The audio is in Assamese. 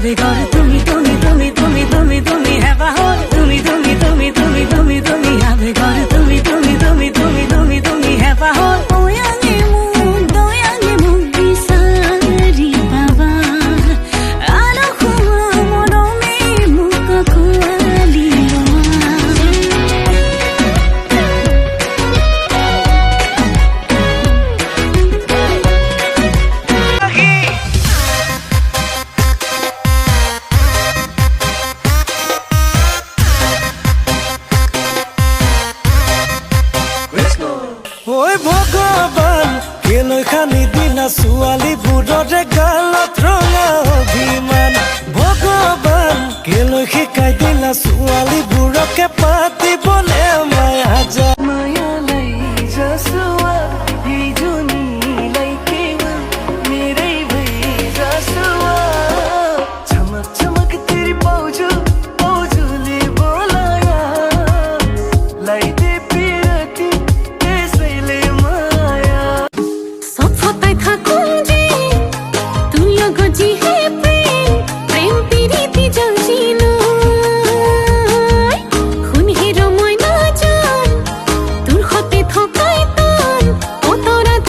আবেগৰ তুমি হেঁপাহৰ তুমি আবেগৰ তুমি হেঁপাহৰ দয়াঙে মোক বিচাৰি পাবা আৰু মৰমে মোক খুৱালি ঐ ভগৱান কেলৈ খানি দিলা ছোৱালীবোৰৰে গালত ৰঙা অভিমান ভগৱান কেলৈ শিকাই দিলা ছোৱালী